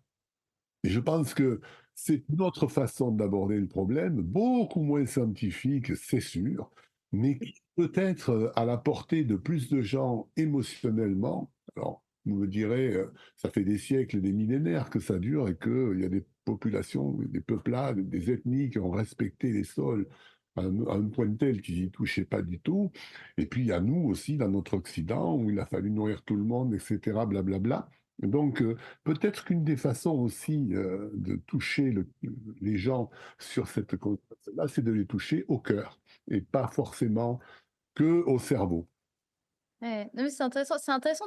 Et je pense que c'est une autre façon d'aborder le problème, beaucoup moins scientifique, c'est sûr, mais qui peut-être à la portée de plus de gens émotionnellement. Alors, vous me direz, ça fait des siècles, des millénaires que ça dure et qu'il y a des populations, des peuplades, des ethnies qui ont respecté les sols à un point tel qu'ils n'y touchaient pas du tout. Et puis il y a nous aussi, dans notre Occident, où il a fallu nourrir tout le monde, etc., blablabla. Donc, peut-être qu'une des façons aussi de toucher les gens sur cette conscience-là, c'est de les toucher au cœur et pas forcément que au cerveau. Ouais, non, mais c'est intéressant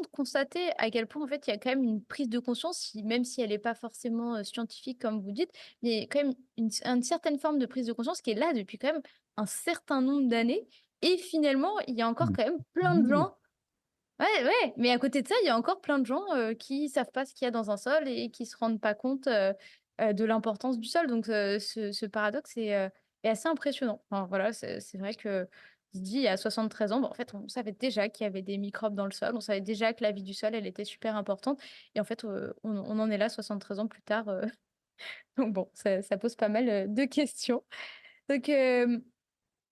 de constater à quel point en fait il y a quand même une prise de conscience, même si elle n'est pas forcément scientifique comme vous dites, mais quand même une certaine forme de prise de conscience qui est là depuis quand même un certain nombre d'années. Et finalement, il y a encore quand même plein de gens. Ouais, ouais, mais à côté de ça, il y a encore plein de gens qui savent pas ce qu'il y a dans un sol et qui se rendent pas compte de l'importance du sol. Donc ce paradoxe est assez impressionnant. Enfin, voilà, c'est vrai que se dit il y a 73 ans, bon, en fait, on savait déjà qu'il y avait des microbes dans le sol, on savait déjà que la vie du sol, elle était super importante. Et en fait, on en est là 73 ans plus tard. Donc bon, ça pose pas mal de questions. Donc,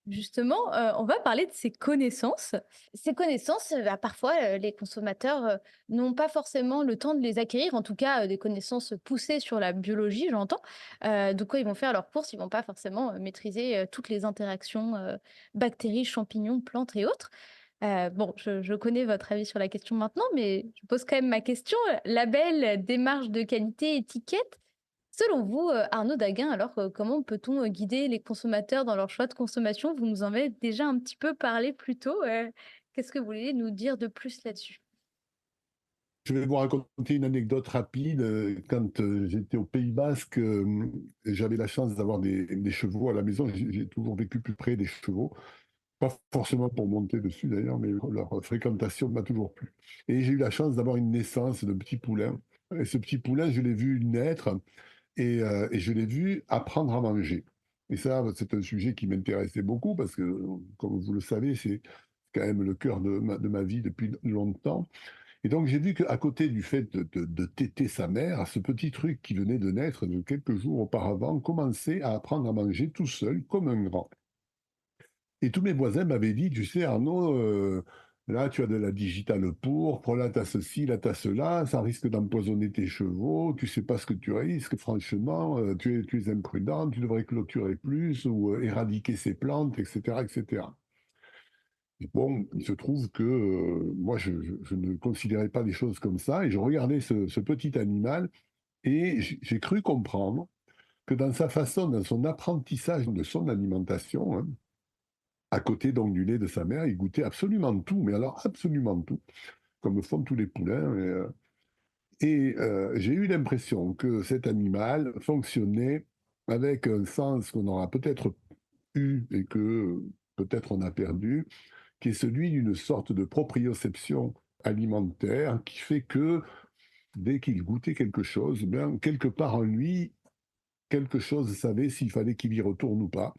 justement, on va parler de ces connaissances. Ces connaissances, parfois, les consommateurs, n'ont pas forcément le temps de les acquérir, en tout cas, des connaissances poussées sur la biologie, j'entends. Donc quand ils vont faire leurs courses, ils vont pas forcément, maîtriser, toutes les interactions, bactéries, champignons, plantes et autres. Bon, je connais votre avis sur la question maintenant, mais je pose quand même ma question. Label, démarche de qualité, étiquette, selon vous, Arnaud Daguin, alors, comment peut-on, guider les consommateurs dans leur choix de consommation? Vous nous en avez déjà un petit peu parlé plus tôt, qu'est-ce que vous voulez nous dire de plus là-dessus? Je vais vous raconter une anecdote rapide. Quand j'étais au Pays Basque, j'avais la chance d'avoir des chevaux à la maison. J'ai toujours vécu plus près des chevaux. Pas forcément pour monter dessus d'ailleurs, mais leur fréquentation m'a toujours plu. Et j'ai eu la chance d'avoir une naissance de petit poulain. Et ce petit poulain, je l'ai vu naître. et je l'ai vu apprendre à manger. Et ça, c'est un sujet qui m'intéressait beaucoup parce que, comme vous le savez, c'est quand même le cœur de ma vie depuis longtemps. Et donc, j'ai vu qu'à côté du fait de téter sa mère, ce petit truc qui venait de naître de quelques jours auparavant commençait à apprendre à manger tout seul, comme un grand. Et tous mes voisins m'avaient dit, tu sais, Arnaud, là, tu as de la digitale pourpre, là, tu as ceci, là, tu as cela, ça risque d'empoisonner tes chevaux, tu sais pas ce que tu risques, franchement, tu es imprudent, tu devrais clôturer plus ou éradiquer ces plantes, etc., etc. Et bon, il se trouve que moi, je ne considérais pas les choses comme ça, et je regardais ce petit animal, et j'ai cru comprendre que dans sa façon, dans son apprentissage de son alimentation, hein, à côté donc du lait de sa mère, il goûtait absolument tout, mais alors absolument tout, comme font tous les poulains. J'ai eu l'impression que cet animal fonctionnait avec un sens qu'on aura peut-être eu et que peut-être on a perdu, qui est celui d'une sorte de proprioception alimentaire qui fait que dès qu'il goûtait quelque chose, bien, quelque part en lui, quelque chose savait s'il fallait qu'il y retourne ou pas,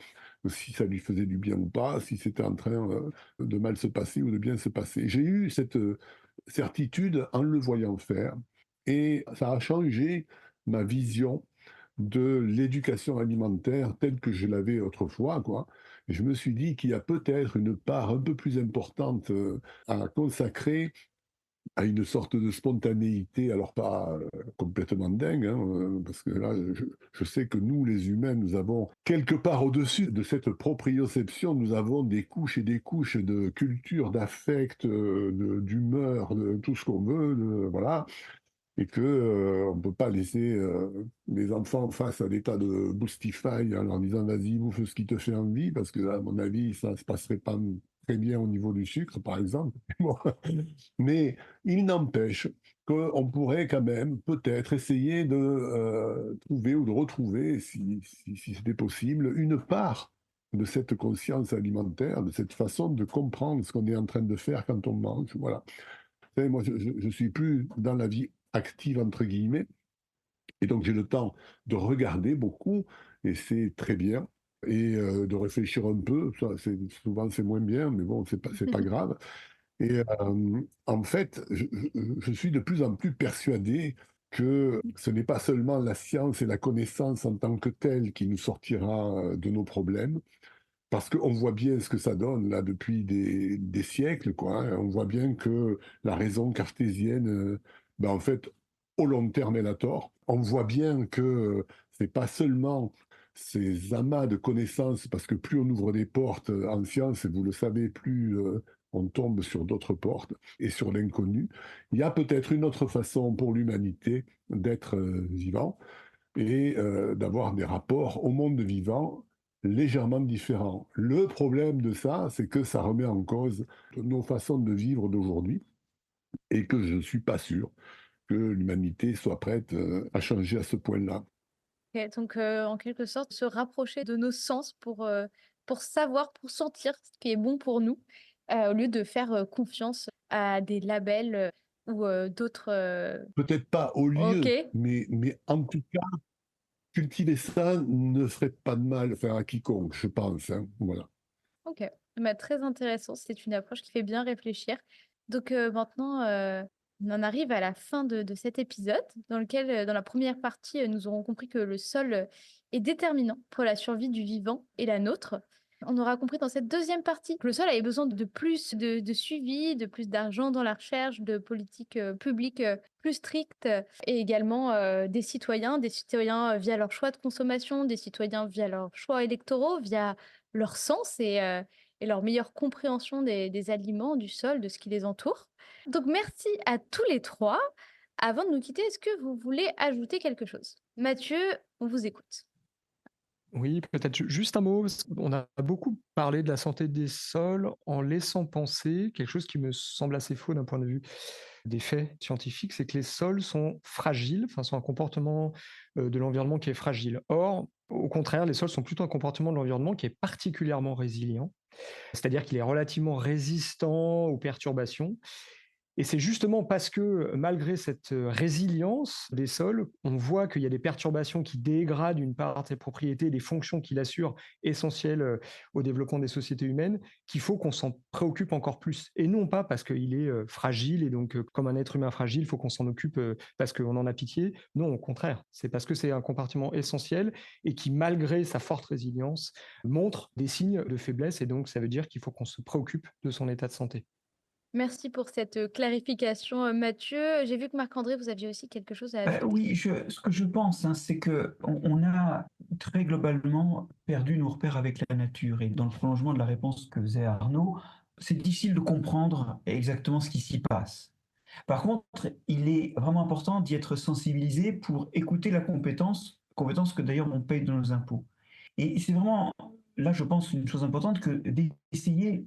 si ça lui faisait du bien ou pas, si c'était en train de mal se passer ou de bien se passer. J'ai eu cette certitude en le voyant faire et ça a changé ma vision de l'éducation alimentaire telle que je l'avais autrefois, quoi. Et je me suis dit qu'il y a peut-être une part un peu plus importante à consacrer à une sorte de spontanéité, alors pas complètement dingue, hein, parce que là, je sais que nous, les humains, nous avons quelque part au-dessus de cette proprioception, nous avons des couches et des couches de culture, d'affect, d'humeur, de tout ce qu'on veut, voilà, et que on ne peut pas laisser les enfants face à l'état de Boostify en leur disant vas-y, bouffe ce qui te fait envie, parce que à mon avis, ça ne se passerait pas très bien au niveau du sucre, par exemple. Bon. Mais il n'empêche qu'on pourrait quand même peut-être essayer de trouver ou de retrouver, si c'était possible, une part de cette conscience alimentaire, de cette façon de comprendre ce qu'on est en train de faire quand on mange. Voilà. Vous savez, moi, je suis plus dans la vie active, entre guillemets, et donc j'ai le temps de regarder beaucoup, et c'est très bien, et de réfléchir un peu, ça, souvent c'est moins bien, mais bon, c'est pas grave. Et en fait, je suis de plus en plus persuadé que ce n'est pas seulement la science et la connaissance en tant que telle qui nous sortira de nos problèmes, parce qu'on voit bien ce que ça donne là depuis des siècles, quoi, hein. On voit bien que la raison cartésienne, ben, en fait, au long terme, elle a tort. On voit bien que c'est pas seulement ces amas de connaissances, parce que plus on ouvre des portes en science, et vous le savez, plus on tombe sur d'autres portes et sur l'inconnu. Il y a peut-être une autre façon pour l'humanité d'être vivant et d'avoir des rapports au monde vivant légèrement différents. Le problème de ça, c'est que ça remet en cause nos façons de vivre d'aujourd'hui et que je ne suis pas sûr que l'humanité soit prête à changer à ce point-là. OK, donc en quelque sorte, se rapprocher de nos sens pour savoir, pour sentir ce qui est bon pour nous, au lieu de faire, confiance à des labels, ou d'autres, Peut-être pas au lieu, OK. mais en tout cas, cultiver ça ne ferait pas de mal, enfin, à quiconque, je pense, hein, voilà. OK. Bah, très intéressant, c'est une approche qui fait bien réfléchir. Donc, maintenant, on en arrive à la fin de cet épisode dans lequel, dans la première partie, nous aurons compris que le sol, est déterminant pour la survie du vivant et la nôtre. On aura compris dans cette deuxième partie que le sol avait besoin de plus de suivi, de plus d'argent dans la recherche, de politiques, publiques, plus strictes, et également, des citoyens, via leur choix de consommation, des citoyens via leurs choix électoraux, via leur sens et leur meilleure compréhension des aliments, du sol, de ce qui les entoure. Donc merci à tous les 3. Avant de nous quitter, est-ce que vous voulez ajouter quelque chose? Mathieu, on vous écoute. Oui, peut-être juste un mot, parce qu'on a beaucoup parlé de la santé des sols en laissant penser quelque chose qui me semble assez faux d'un point de vue des faits scientifiques, c'est que les sols sont fragiles, enfin sont un comportement de l'environnement qui est fragile. Or, au contraire, les sols sont plutôt un comportement de l'environnement qui est particulièrement résilient, c'est-à-dire qu'il est relativement résistant aux perturbations. Et c'est justement parce que malgré cette résilience des sols, on voit qu'il y a des perturbations qui dégradent une part de ses propriétés, des fonctions qu'il assure essentielles au développement des sociétés humaines, qu'il faut qu'on s'en préoccupe encore plus. Et non pas parce qu'il est fragile et donc comme un être humain fragile, il faut qu'on s'en occupe parce qu'on en a pitié. Non, au contraire, c'est parce que c'est un compartiment essentiel et qui, malgré sa forte résilience, montre des signes de faiblesse et donc ça veut dire qu'il faut qu'on se préoccupe de son état de santé. Merci pour cette clarification, Mathieu. J'ai vu que Marc-André, vous aviez aussi quelque chose à ajouter. Oui, ce que je pense, hein, c'est qu'on a très globalement perdu nos repères avec la nature. Et dans le prolongement de la réponse que faisait Arnaud, c'est difficile de comprendre exactement ce qui s'y passe. Par contre, il est vraiment important d'y être sensibilisé pour écouter la compétence que d'ailleurs on paye de nos impôts. Et c'est vraiment, là, je pense, une chose importante que d'essayer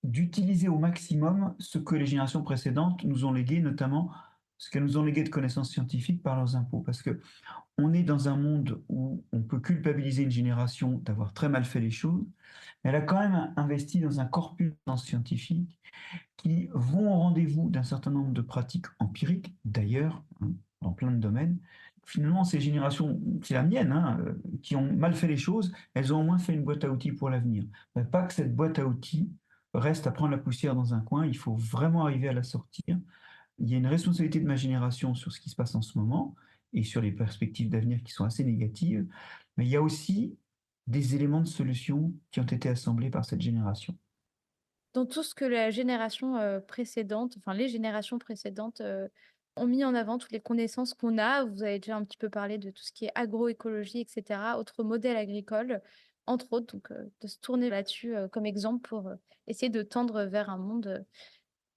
d'utiliser au maximum ce que les générations précédentes nous ont légué, notamment ce qu'elles nous ont légué de connaissances scientifiques par leurs impôts. Parce que on est dans un monde où on peut culpabiliser une génération d'avoir très mal fait les choses, mais elle a quand même investi dans un corpus scientifique qui vont au rendez-vous d'un certain nombre de pratiques empiriques, d'ailleurs, hein, dans plein de domaines. Finalement, ces générations, c'est la mienne, hein, qui ont mal fait les choses, elles ont au moins fait une boîte à outils pour l'avenir. Mais pas que cette boîte à outils reste à prendre la poussière dans un coin, il faut vraiment arriver à la sortir. Il y a une responsabilité de ma génération sur ce qui se passe en ce moment et sur les perspectives d'avenir qui sont assez négatives, mais il y a aussi des éléments de solution qui ont été assemblés par cette génération. Dans tout ce que la génération précédente, enfin les générations précédentes ont mis en avant, toutes les connaissances qu'on a. Vous avez déjà un petit peu parlé de tout ce qui est agroécologie, etc., autres modèles agricoles, entre autres, donc de se tourner là-dessus comme exemple pour essayer de tendre vers un monde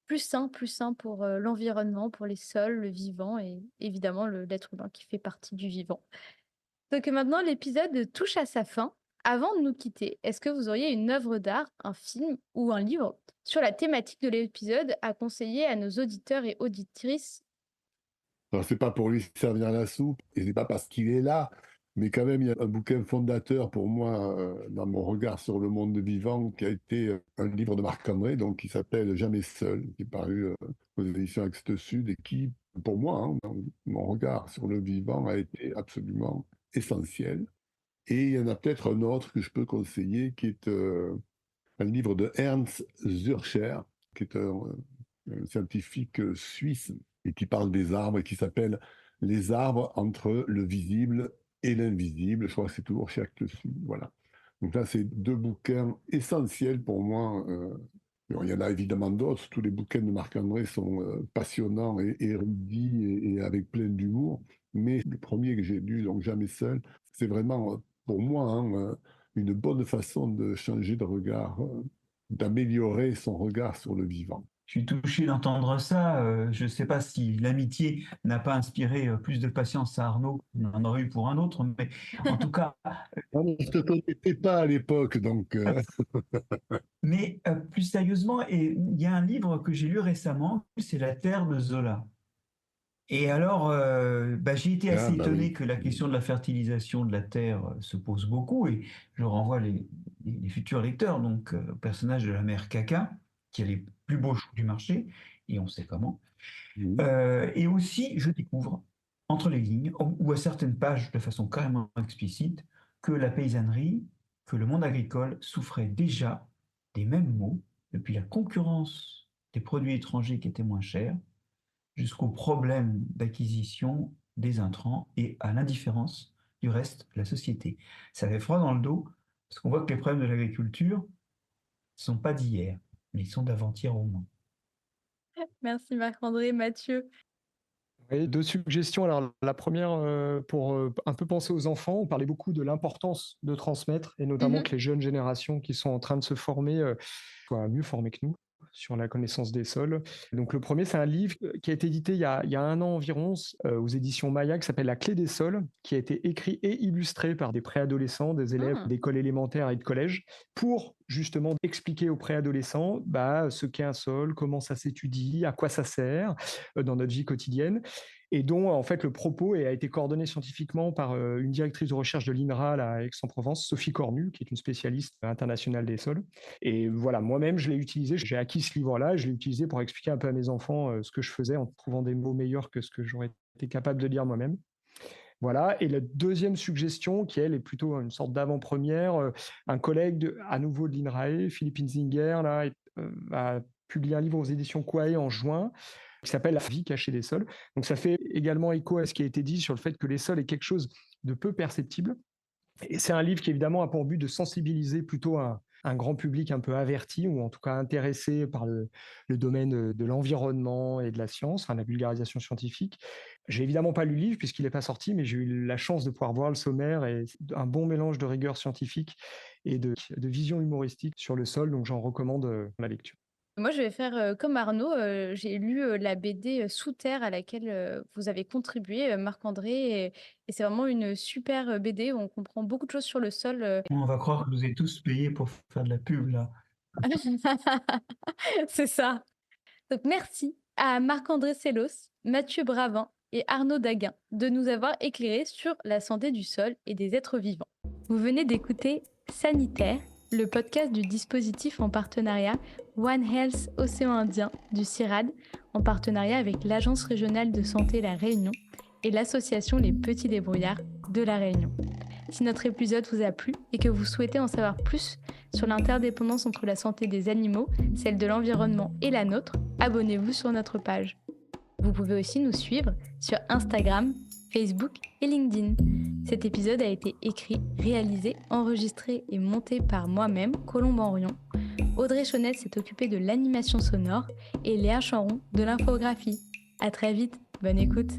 plus sain pour l'environnement, pour les sols, le vivant et évidemment l'être humain qui fait partie du vivant. Donc maintenant, l'épisode touche à sa fin. Avant de nous quitter, est-ce que vous auriez une œuvre d'art, un film ou un livre sur la thématique de l'épisode à conseiller à nos auditeurs et auditrices? Alors, c'est pas pour lui servir la soupe, et c'est pas parce qu'il est là, mais quand même, il y a un bouquin fondateur pour moi dans mon regard sur le monde vivant qui a été un livre de Marc-André, donc qui s'appelle Jamais seul, qui est paru aux éditions Axte Sud et qui, pour moi, hein, dans mon regard sur le vivant, a été absolument essentiel. Et il y en a peut-être un autre que je peux conseiller qui est un livre de Ernst Zürcher, qui est un scientifique suisse et qui parle des arbres et qui s'appelle Les arbres entre le visible et l'invisible. Je crois que c'est toujours chez Actes Sud. Voilà. Donc là, c'est deux bouquins essentiels pour moi. Bon, il y en a évidemment d'autres. Tous les bouquins de Marc-André sont passionnants et érudits et avec plein d'humour. Mais le premier que j'ai lu, donc Jamais seul, c'est vraiment pour moi hein, une bonne façon de changer de regard, d'améliorer son regard sur le vivant. Je suis touché d'entendre ça. Je ne sais pas si l'amitié n'a pas inspiré plus de patience à Arnaud. On en aurait eu pour un autre, mais en tout cas. Non, mais je ne te connaissais pas à l'époque, donc. Mais plus sérieusement, et il y a un livre que j'ai lu récemment, c'est La Terre de Zola. Et alors, j'ai été assez étonné oui. que la question de la fertilisation de la terre se pose beaucoup, et je renvoie les futurs lecteurs donc au personnage de la mère Caca, qui a les plus beaux choux du marché, et on sait comment. Et aussi, je découvre, entre les lignes, ou à certaines pages de façon carrément explicite, que la paysannerie, que le monde agricole souffrait déjà des mêmes maux, depuis la concurrence des produits étrangers qui étaient moins chers, jusqu'au problème d'acquisition des intrants et à l'indifférence du reste de la société. Ça fait froid dans le dos, parce qu'on voit que les problèmes de l'agriculture ne sont pas d'hier, mais ils sont d'avant-hier au moins. Merci Marc-André, Mathieu. Oui, deux suggestions. Alors, la première, pour un peu penser aux enfants, on parlait beaucoup de l'importance de transmettre, et notamment que les jeunes générations qui sont en train de se former soient mieux formées que nous sur la connaissance des sols. Donc le premier, c'est un livre qui a été édité il y a un an environ aux éditions Maya, qui s'appelle La clé des sols, qui a été écrit et illustré par des préadolescents, des élèves d'école élémentaire et de collège, pour justement expliquer aux préadolescents ce qu'est un sol, comment ça s'étudie, à quoi ça sert dans notre vie quotidienne. et dont en fait le propos a été coordonné scientifiquement par une directrice de recherche de l'INRA à Aix-en-Provence, Sophie Cornu, qui est une spécialiste internationale des sols. Et voilà, moi-même, je l'ai utilisé, j'ai acquis ce livre-là, je l'ai utilisé pour expliquer un peu à mes enfants ce que je faisais en trouvant des mots meilleurs que ce que j'aurais été capable de dire moi-même. Voilà. Et la deuxième suggestion, qui elle est plutôt une sorte d'avant-première, un collègue à nouveau de l'INRAE, Philippe Inzinger, là, a publié un livre aux éditions Quae en juin, qui s'appelle La vie cachée des sols. Donc ça fait également écho à ce qui a été dit sur le fait que les sols est quelque chose de peu perceptible. Et c'est un livre qui évidemment a pour but de sensibiliser plutôt un grand public un peu averti, ou en tout cas intéressé par le domaine de l'environnement et de la science, enfin, la vulgarisation scientifique. J'ai évidemment pas lu le livre puisqu'il n'est pas sorti, mais j'ai eu la chance de pouvoir voir le sommaire, et un bon mélange de rigueur scientifique et de vision humoristique sur le sol, donc j'en recommande la lecture. Moi, je vais faire comme Arnaud. J'ai lu la BD Sous terre à laquelle vous avez contribué, Marc-André. Et c'est vraiment une super BD où on comprend beaucoup de choses sur le sol. On va croire que vous êtes tous payés pour faire de la pub, là. C'est ça. Donc, merci à Marc-André Sellos, Mathieu Bravin et Arnaud Daguin de nous avoir éclairés sur la santé du sol et des êtres vivants. Vous venez d'écouter Sanitaire, le podcast du dispositif en partenariat One Health Océan Indien du CIRAD, en partenariat avec l'Agence régionale de santé La Réunion et l'association Les Petits Débrouillards de La Réunion. Si notre épisode vous a plu et que vous souhaitez en savoir plus sur l'interdépendance entre la santé des animaux, celle de l'environnement et la nôtre, abonnez-vous sur notre page. Vous pouvez aussi nous suivre sur Instagram, Facebook et LinkedIn. Cet épisode a été écrit, réalisé, enregistré et monté par moi-même, Colombe Henrion. Audrey Chaunette s'est occupée de l'animation sonore et Léa Charon de l'infographie. À très vite, bonne écoute.